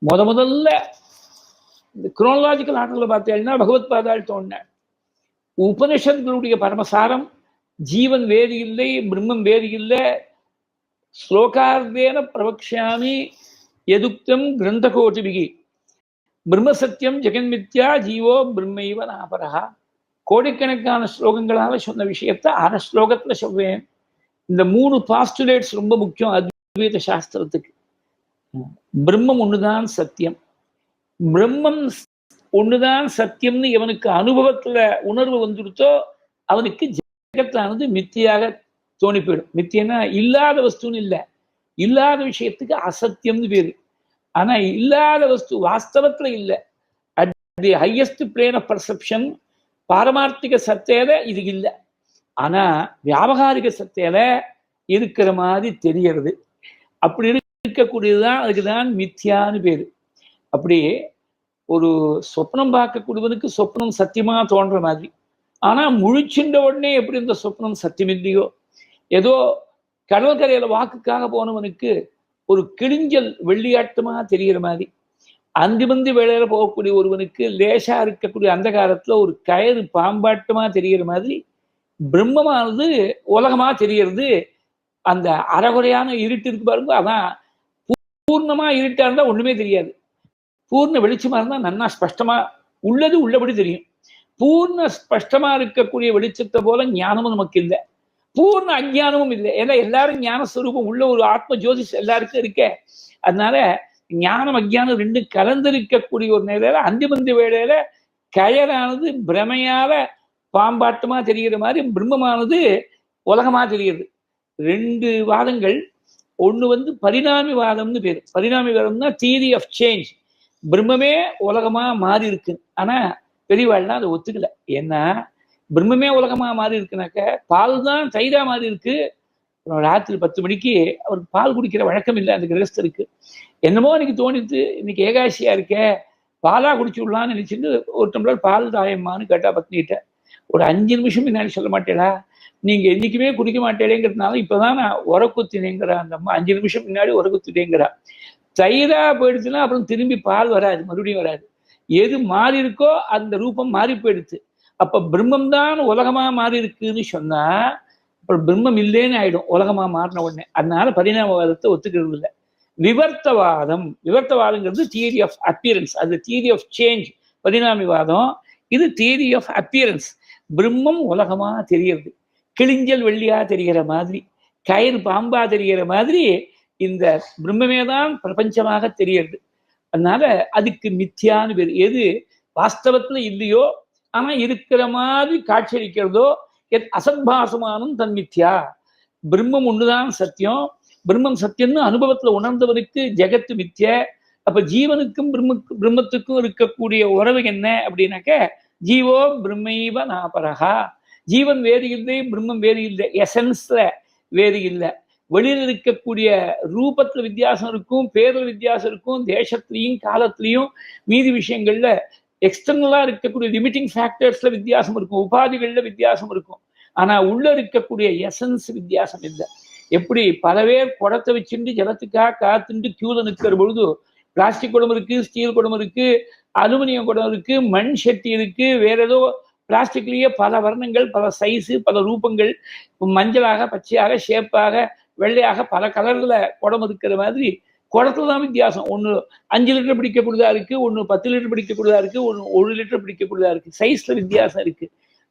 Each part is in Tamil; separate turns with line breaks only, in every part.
முதல்ல இந்த குரோனலாஜிக்கல் ஆர்டர்ல பார்த்தீங்கன்னா பகவத் பாதாள் தோன்றினார். உபனிஷத்துகளுடைய பரமசாரம் ஜீவன் வேறு இல்லை, பிரம்மம் வேறு இல்லை. ஸ்லோகார்த்தேன பிரவக்ஷாமி எதுக்தம் கிரந்தகோட்டிபிகி பிரம்மசத்தியம் ஜெகன்மித்யா ஜீவோ பிரம்மைவ நாபரஹா. கோடிக்கணக்கான ஸ்லோகங்களால சொன்ன விஷயத்த அரை ஸ்லோகத்துல சொல்வேன். இந்த 3 பாஸ்டுலேட்ஸ் ரொம்ப முக்கியம் அத்வைத சாஸ்திரத்துக்கு. பிரம்மம் ஒண்ணுதான் சத்தியம். பிரம்மம் ஒண்ணுதான் சத்தியம்னு எவனுக்கு அனுபவத்துல உணர்வு வந்துடுத்தோ அவனுக்கு ஜெகத்தானது மித்தியாக தோணி போயிடும். மித்தியன்னா இல்லாத வஸ்துன்னு இல்லை, இல்லாத விஷயத்துக்கு அசத்தியம்னு பேரு. ஆனா இல்லாத வஸ்து வாஸ்தவத்துல இல்லை. At the highest plane of perception பாரமார்த்திக சத்தையில இது இல்லை. ஆனா வியாபகாரிக சத்தையில இருக்கிற மாதிரி தெரியறது. அப்படி இருக்கக்கூடியதுதான், அதுக்குதான் மித்தியான்னு பேரு. அப்படி ஒரு சொப்னம் பார்க்கக்கூடியவனுக்கு சொப்னம் சத்தியமா தோன்ற மாதிரி. ஆனா முழிச்சுண்ட உடனே எப்படி இந்த சொப்னம் சத்தியம் இல்லையோ, ஏதோ கடற்கரையில வாக்குக்காக போனவனுக்கு ஒரு கிழிஞ்சல் வெள்ளியாட்டமா தெரிகிற மாதிரி, அந்திமந்தி வேளையில போகக்கூடிய ஒருவனுக்கு லேசா இருக்கக்கூடிய அந்த காலத்துல ஒரு கயிறு பாம்பாட்டமா தெரிகிற மாதிரி பிரம்மமானது உலகமா தெரியறது. அந்த அறகுறையான இருட்டு இருக்கு பாருங்க, அதான் பூர்ணமா இருட்டா இருந்தா ஒண்ணுமே தெரியாது. பூர்ண வெளிச்சமா இருந்தா நன்னா ஸ்பஷ்டமா உள்ளது உள்ளபடி தெரியும். பூர்ண ஸ்பஷ்டமா இருக்கக்கூடிய வெளிச்சத்தை போல ஞானமும் நமக்கு இல்லை, பூர்ண அஜ்ஞானமும் இல்லை. ஏன்னா எல்லாரும் ஞானஸ்வரூபம் உள்ள ஒரு ஆத்ம ஜோதிஷ் எல்லாருக்கும் இருக்கே. அதனால ஞானம் அஜ்ஞானம் ரெண்டும் கலந்திருக்கக்கூடிய ஒரு நிலையில அந்திமந்தி வேளையில கயரானது பிரமையால பாம்பாட்டமா தெரிகிற மாதிரி பிரம்மமானது உலகமா தெரியுது. 2 வாதங்கள். ஒண்ணு பரிணாமி வாதம்னு பேரு. பரிணாமி வாதம்னா தியரி ஆஃப் சேஞ்ச். பிரம்மமே உலகமா மாறி இருக்கு. ஆனா பெரியவாள்லாம் அதை ஒத்துக்கல. ஏன்னா பிரம்மமே உலகமா மாறி இருக்குனாக்க பால் தான் தயிரா மாறி இருக்கு. ராத்திரி 10 மணிக்கு அவருக்கு பால் குடிக்கிற வழக்கம் இல்லை அந்த கிரகஸ்தருக்கு. என்னமோ எனக்கு தோணித்து, இன்னைக்கு ஏகாசியா இருக்க பாலா குடிச்சு விடலான்னு நினைச்சிட்டு ஒரு டம்ளர் பால் தாயம்மான்னு கேட்டா பத்னிகிட்ட. ஒரு 5 நிமிஷம் முன்னாடி சொல்ல மாட்டேடா, நீங்க என்னைக்குமே குடிக்க மாட்டேங்கிறதுனால இப்பதான் நான் உரக்குத்தினேங்கிறா அந்த அம்மா. 5 நிமிஷம் முன்னாடி உரக்குத்திட்டேங்கிறா. தயிரா போயிடுச்சுன்னா அப்புறம் திரும்பி பால் வராது, மறுபடியும் வராது. எது மாறி இருக்கோ அந்த ரூபம் மாறி போயிடுச்சு. அப்ப பிரம்மம் தான் உலகமா மாறி இருக்குன்னு சொன்னா அப்புறம் பிரம்மம் இல்லைன்னு ஆயிடும் உலகமா மாறின உடனே. அதனால பரிணாமவாதத்தை ஒத்துக்கிறது இல்லை. விவர்த்தவாதம், விவர்த்தவாதங்கிறது தியரி ஆஃப் அப்பியரன்ஸ், அது தியரி ஆஃப் சேஞ்ச். பரிணாமிவாதம் இது தியரி ஆஃப் அப்பியரன்ஸ். பிரம்மம் உலகமா தெரியறது, கிழிஞ்சல் வெள்ளியா தெரிகிற மாதிரி, கயிறு பாம்பா தெரிகிற மாதிரி இந்த பிரம்மமே தான் பிரபஞ்சமாக தெரியறது. அதனால அதுக்கு மித்தியான்னு பேர். எது வாஸ்தவத்துல இல்லையோ ஆனா இருக்கிற மாதிரி காட்சியளிக்கிறதோ அசத்பாசமானும் தன் மித்யா. பிரம்மம் ஒண்ணுதான் சத்தியம். பிரம்மம் சத்தியம்னு அனுபவத்துல உணர்ந்தவனுக்கு ஜெகத்து மித்ய. அப்ப ஜீவனுக்கும் பிரம்மத்துக்கும் இருக்கக்கூடிய உறவு என்ன அப்படின்னாக்க ஜீவோ பிரம்மைவ நாபரஹா. ஜீவன் வேறு இல்லை, பிரம்மம் வேறு இல்லை, எசன்ஸ்ல வேறு இல்லை. வெளியில் இருக்கக்கூடிய ரூபத்துல வித்தியாசம் இருக்கும், பேரில் வித்தியாசம் இருக்கும், தேசத்திலையும் காலத்திலையும் மீதி விஷயங்கள்ல எக்ஸ்டர்னலா இருக்கக்கூடிய லிமிட்டிங் ஃபேக்டர்ஸ்ல வித்தியாசம் இருக்கும், உபாதிகள்ல வித்தியாசம் இருக்கும். ஆனா உள்ள இருக்கக்கூடிய எசன்ஸ் வித்தியாசம் இல்லை. எப்படி பல பேர் குடத்தை வச்சுட்டு ஜலத்துக்காக காத்துட்டு கியூல நிற்கிற பொழுது பிளாஸ்டிக் குடம் இருக்கு, ஸ்டீல் குடம் இருக்கு, அலுமினியம் குடம் இருக்கு, மண் சட்டி இருக்கு, வேற ஏதோ பிளாஸ்டிக்லயே பல வர்ணங்கள், பல சைஸு, பல ரூபங்கள், மஞ்சளாக, பச்சையாக, ஷேப்பாக, வெள்ளையாக, பல கலர்ல குடம் இருக்கிற மாதிரி குடத்துல தான் வித்தியாசம். ஒன்று 5 லிட்டர் பிடிக்கக்கூடியதா இருக்கு, ஒன்று 10 லிட்டர் பிடிக்கக்கூடியதா இருக்கு, ஒன்று 1 லிட்டர் பிடிக்கக்கூடியதா இருக்கு. சைஸ்ல வித்தியாசம் இருக்கு,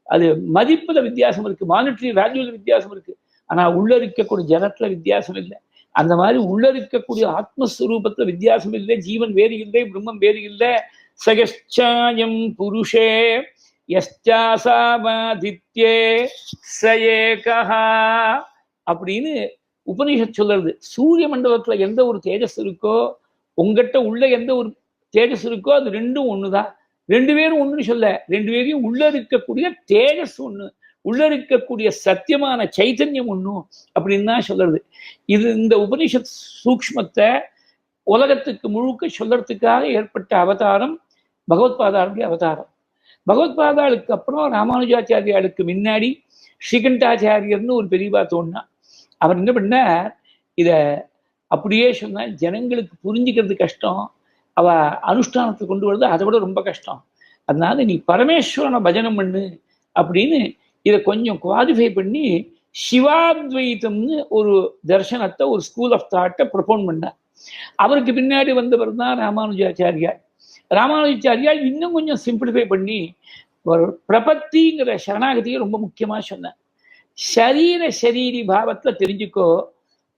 அது மதிப்புல வித்தியாசம் இருக்கு, மானிட்டரி வேல்யூல வித்தியாசம் இருக்கு. ஆனா உள்ள இருக்கக்கூடிய ஜலத்துல வித்தியாசம் இல்லை. அந்த மாதிரி உள்ள இருக்கக்கூடிய ஆத்மஸ்வரூபத்துல வித்தியாசம் இல்லை. ஜீவன் வேறு இல்லை, பிரம்மம் வேறு இல்லை. சகச்சாயம் புருஷே யஸ்சாசாமாதித்யே சயேகா அப்படின்னு உபனிஷத் சொல்றது. சூரிய மண்டலத்துல எந்த ஒரு தேஜஸ் இருக்கோ, உங்ககிட்ட உள்ள எந்த ஒரு தேஜஸ் இருக்கோ அது ரெண்டும் ஒண்ணுதான். 2 பேரும் ஒண்ணுன்னு சொல்ல, 2 பேரையும் உள்ள இருக்கக்கூடிய தேஜஸ் ஒண்ணு, உள்ள இருக்கக்கூடிய சத்தியமான சைத்தன்யம் ஒண்ணும் அப்படின்னு தான் சொல்றது. இது இந்த உபனிஷத் சூக்ஷ்மத்தை உலகத்துக்கு முழுக்க சொல்றதுக்காக ஏற்பட்ட அவதாரம் பகவத் பாதாளுடைய அவதாரம். பகவத் பாதாளுக்கு அப்புறம் ராமானுஜாச்சாரியாளுக்கு முன்னாடி ஸ்ரீகண்டாச்சாரியர்னு ஒரு பெரியவா தோணுனா. அவர் என்ன பண்ணார், இத அப்படியே சொன்னா ஜனங்களுக்கு புரிஞ்சுக்கிறது கஷ்டம், அவ அனுஷ்டானத்தை கொண்டு வருது அதை விட ரொம்ப கஷ்டம். அதனால நீ பரமேஸ்வரனை பஜனம் பண்ணு அப்படின்னு இதை கொஞ்சம் குவாலிஃபை பண்ணி சிவாத்வைத்தம்னு ஒரு தர்சனத்தை, ஒரு ஸ்கூல் ஆஃப் தாட்டை ப்ரொபோன் பண்ணார். அவருக்கு பின்னாடி வந்தவர் தான் ராமானுஜாச்சாரியார். ராமானுஜாச்சாரியார் இன்னும் கொஞ்சம் சிம்பிளிஃபை பண்ணி ஒரு பிரபத்திங்கிற சரணாகதியை ரொம்ப முக்கியமா சொன்னார். சரீரி பாவத்துல தெரிஞ்சுக்கோ.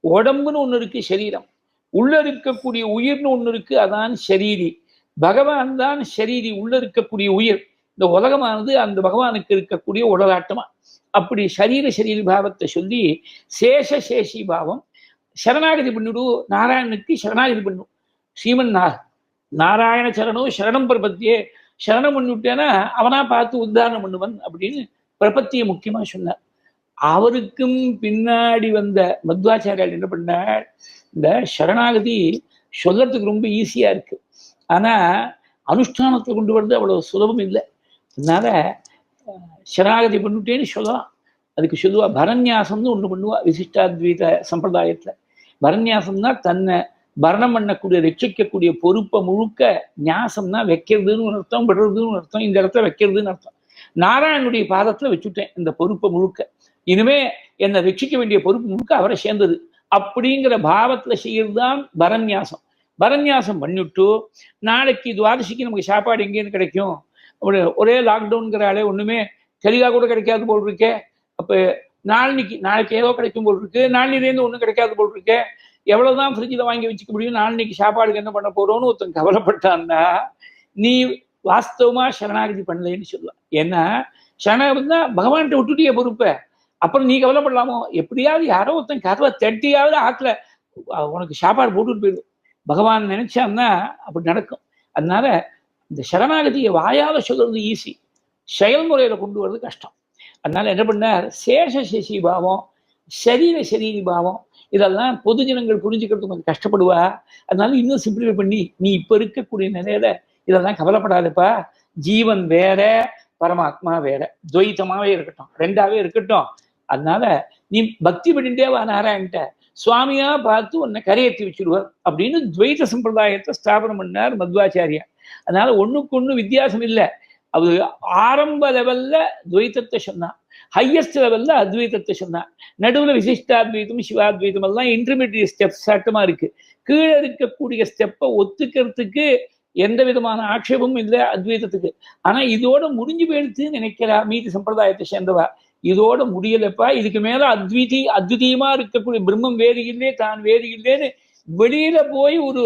உடம்புன்னு ஒண்ணு இருக்கு, சரீரம். உள்ள இருக்கக்கூடிய உயிர்னு ஒண்ணு இருக்கு, அதான் சரீரி. பகவான் தான் சரீரி, உள்ள இருக்கக்கூடிய உயிர். இந்த உலகமானது அந்த பகவானுக்கு இருக்கக்கூடிய உடலாட்டமா. அப்படி சரீரி பாவத்தை சொல்லி சேஷி பாவம் சரணாகதி பண்ணிடு. நாராயணனுக்கு சரணாகதி பண்ணும். ஸ்ரீமன் நாராயண சரணம் சரணம் பிரபத்தியே. சரணம் பண்ணிவிட்டேன்னா அவனா பார்த்து உத்தாரணம் பண்ணுவன் அப்படின்னு பிரபத்தியை முக்கியமா சொன்னார். அவருக்கும் பின்னாடி வந்த மத்வாச்சாரியால் என்ன பண்ணார், இந்த சரணாகதி சொல்றதுக்கு ரொம்ப ஈஸியா இருக்கு, ஆனா அனுஷ்டானத்தை கொண்டு வரது அவ்வளவு சுலபம் இல்லை. அதனால சரணாகதி பண்ணிட்டேன்னு சொல்லலாம். அதுக்கு சொல்லுவா பரநியாசம்னு ஒண்ணு பண்ணுவா விசிஷ்டாத்வைத சம்பிரதாயத்துல. பரநியாசம்னா தன்னை பரணம் பண்ணக்கூடிய ரட்சிக்கக்கூடிய பொறுப்பை முழுக்க, நியாசம்னா வைக்கிறதுன்னு ஒரு அர்த்தம், விடுறதுன்னு அர்த்தம், இந்த இடத்துல வைக்கிறதுன்னு அர்த்தம். நாராயணனுடைய பாதத்துல வச்சுட்டேன் இந்த பொறுப்பை முழுக்க, இனிமே என்னை ரட்சிக்க வேண்டிய பொறுப்பு முழுக்க அவரை சேர்ந்தது அப்படிங்கிற பாவத்துல செய்யறதுதான் பரநியாசம். பரநியாசம் பண்ணிவிட்டு நாளைக்கு துவாதசிக்கு நமக்கு சாப்பாடு எங்கேன்னு கிடைக்கும், ஒரே லாக்டவுன்கிறாலே ஒண்ணுமே தெளிவா கூட கிடைக்காது போல் இருக்கே, அப்ப நாளைக்கு ஏதோ கிடைக்கும் போல் இருக்கு, நாளிலேருந்து ஒண்ணும் கிடைக்காது போல் இருக்கே, எவ்வளவுதான் ஃப்ரிட்ஜில் வாங்கி வச்சுக்க முடியும், நாளைக்கு சாப்பாடுக்கு என்ன பண்ண போறோம்னு ஒருத்தன் கவலைப்பட்டான்னா நீ வாஸ்தவமா சரணாகதி பண்ணலன்னு சொல்லலாம். ஏன்னா சரணாகதி தான் பகவான்கிட்ட விட்டுட்டிய பொறுப்பை, அப்புறம் நீ கவலைப்படலாமோ, எப்படியாவது யாரோ ஒருத்தன் கதவை தட்டியாவது ஆத்துல உனக்கு சாப்பாடு போட்டுட்டு போயிடும். பகவான் நினைச்சான்னா அப்படி நடக்கும். அதனால இந்த சரணாகதியை வாயால சொல்றது ஈஸி, செயல்முறையில கொண்டு வர்றது கஷ்டம். அதனால என்ன பண்ணார், சேஷி பாவம் சரீரி பாவம் இதெல்லாம் பொது ஜனங்கள் புரிஞ்சுக்கிறதுக்கு கொஞ்சம் கஷ்டப்படுவா. அதனால இன்னும் சிம்பிளிஃபை பண்ணி நீ இப்ப இருக்கக்கூடிய நிலையில இதெல்லாம் கவலைப்படாதப்பா, ஜீவன் வேற பரமாத்மா வேற, துவைத்தமாவே இருக்கட்டும், ரெண்டாவே இருக்கட்டும். அதனால நீ பக்தி பண்ணிட்டே வா நாராயண்ட, சுவாமியா பார்த்து உன்னை கரையேற்றி வச்சுடுவார் அப்படின்னு துவைத சம்பிரதாயத்தை ஸ்தாபனம் பண்ணார் மத்வாச்சாரியா. அதனால ஒண்ணுக்கு ஒண்ணு வித்தியாசம் இல்லை. அது ஆரம்ப லெவல்ல துவைத்தத்தை சொன்னான், ஹையஸ்ட் லெவல்ல அத்வைத்தத்தை சொன்னான், நடுவுல விசிஷ்டாத்வைத்தம் சிவாத்வைத்தம் எல்லாம் இன்டர்மீடியட் ஸ்டெப்ஸ் சட்டமா இருக்கு. கீழே இருக்கக்கூடிய ஸ்டெப்பை ஒத்துக்கிறதுக்கு எந்த விதமான ஆட்சேபமும் இல்லை அத்வைதத்துக்கு. ஆனா இதோட முடிஞ்சு போயிடுச்சுன்னு நினைக்கிறா மீதி சம்பிரதாயத்தை சேர்ந்தவா. இதோட முடியலப்பா, இதுக்கு மேல அத்விதீயமா இருக்கக்கூடிய பிரம்மம் வேறு இல்லையே, தான் வேறு இல்லைன்னு வெளியில போய் ஒரு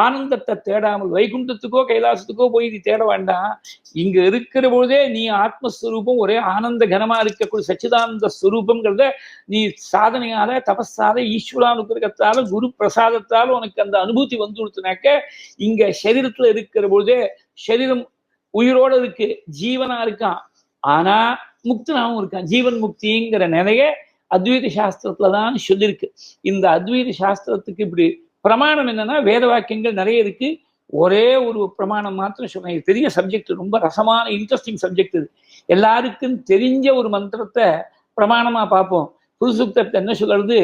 ஆனந்தத்தை தேடாமல் வைகுண்டத்துக்கோ கைலாசத்துக்கோ போய் நீ தேட வேண்டாம். இங்க இருக்கிற பொழுதே நீ ஆத்மஸ்வரூபம், ஒரே ஆனந்த கனமா இருக்கக்கூடிய சச்சிதானந்த ஸ்வரூபம்ங்கிறத நீ சாதனையால தபஸால ஈஸ்வரானுகிரகத்தால குரு பிரசாதத்தால உனக்கு அந்த அனுபூதி வந்து கொடுத்தனாக்க, இங்க சரீரத்துல இருக்கிற பொழுதே சரீரம் உயிரோட இருக்கு, ஜீவனா இருக்கான், ஆனா முக்தனாவும் இருக்கான். ஜீவன் முக்திங்கிற நிலைய அத்வைத சாஸ்திரத்துலதான் சொல்லியிருக்கு. இந்த அத்வைத சாஸ்திரத்துக்கு இப்படி பிரமாணம் என்னன்னா, வேத வாக்கியங்கள் நிறைய இருக்கு, ஒரே ஒரு பிரமாணம் மாத்திரம் சொன்னேன். இது பெரிய சப்ஜெக்ட், ரொம்ப ரசமான இன்ட்ரெஸ்டிங் சப்ஜெக்ட். இது எல்லாருக்கும் தெரிஞ்ச ஒரு மந்திரத்தை பிரமாணமா பார்ப்போம். புருஷுக்தத்தை என்ன சொல்றது,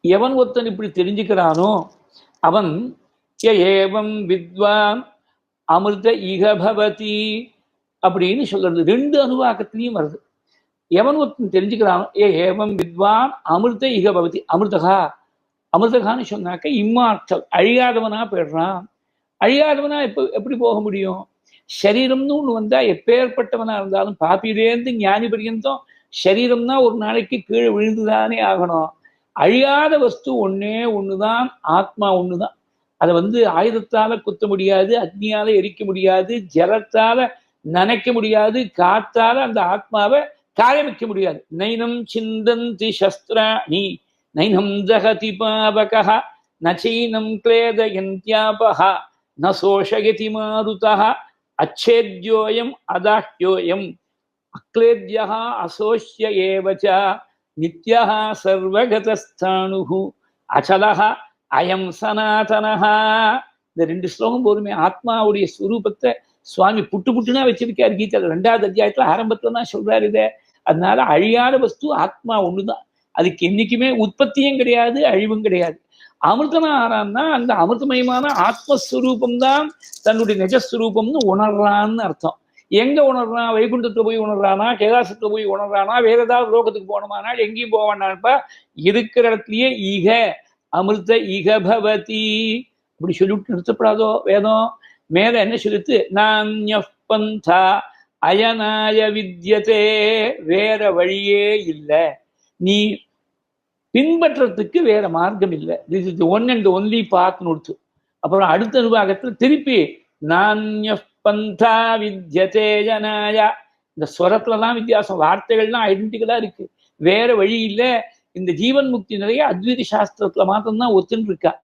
எவன் ஒருத்தன் இப்படி தெரிஞ்சுக்கிறானோ அவன் ஏவம் வித்வான் அமிர்த இகபவதி அப்படின்னு சொல்றது. ரெண்டு அனுவாக்கத்திலையும் வருது. எவன் ஒருத்தன் தெரிஞ்சுக்கிறானோ ஏவம் வித்வான் அமிர்த இகபவதி, அமிர்தகான்னு சொன்னாக்க இம்மார்த்தல், அழியாதவனா போயிடுறான். அழியாதவனா எப்படி போக முடியும்? சரீரம்னு ஒண்ணு வந்தா எப்பேற்பட்டவனா இருந்தாலும் பாப்பிலேருந்து ஞானி பரியந்தம் சரீரம்னா ஒரு நாளைக்கு கீழே விழுந்துதானே ஆகணும். அழியாத வஸ்து ஒன்னே ஒண்ணுதான், ஆத்மா ஒண்ணுதான். அதை ஆயுதத்தால குத்த முடியாது, அக்னியால எரிக்க முடியாது, ஜலத்தால நனைக்க முடியாது, காத்தால அந்த ஆத்மாவை காய வைக்க முடியாது. நைனம் சிந்தந்தி சஸ்திராணி நைனம் ஜகதி பாவகஹ நச்சைனம் க்லேதயந்த்யாபஹ ந சோஷயதி மாருதஹ அச்சேத்யோயம் அதாஹ்யோயம் அக்லேத்யஹ அசோஷ்ய ஏவச நித்யஹ சர்வகதஸ்தானுஹு அச்சலஹ அயம் சனாதனஹ. இந்த ரெண்டு ஸ்லோகம் போருமே. ஆத்மாவுடைய ஸ்வரூபத்தை சுவாமி புட்டுனா வச்சிருக்காரு கீதையில 2வது அத்தியாயத்துல ஆரம்பத்துல தான் சொல்றாரு இதை. அதனால அழியாத வஸ்து ஆத்மா ஒண்ணுதான், அதுக்கு என்னைக்குமே உற்பத்தியும் கிடையாது, அழிவும் கிடையாது. அமிர்தனா ஆறான்னா அந்த அமிர்தமயமான ஆத்மஸ்வரூபம்தான் தன்னுடைய நிஜஸ்வரூபம்னு உணர்றான்னு அர்த்தம். எங்க உணர்றான்? வைகுண்டத்துல போய் உணர்றானா, கைலாசத்துல போய் உணர்றானா, வேற ஏதாவது லோகத்துக்கு போனோமானால் எங்கேயும் போவானாப்பா, இருக்கிற இடத்துலயே ஈக அமிர்த ஈக பவதி அப்படி சொல்லிவிட்டு நிறுத்தப்படாதோ வேதம். மேல என்ன சொல்லிட்டு, நான்ய பந்தா அயனாய வித்யதே, வேற வழியே இல்லை, நீ பின்பற்றத்துக்கு வேற மார்க்கம் இல்லை. This is one and only பாத்னு கொடுத்து. அப்புறம் அடுத்த நிர்வாகத்தில் திருப்பி நான்ய பந்தா வித்யதே ஜனாய, இந்த ஸ்வரத்துலதான் வித்தியாசம், வார்த்தைகள்லாம் ஐடென்டிக்கலா இருக்கு, வேற வழி இல்லை. இந்த ஜீவன் முக்தி நிறைய அத்வைத சாஸ்திரத்துல மாத்திரம்தான் ஒத்துன்னு இருக்கா.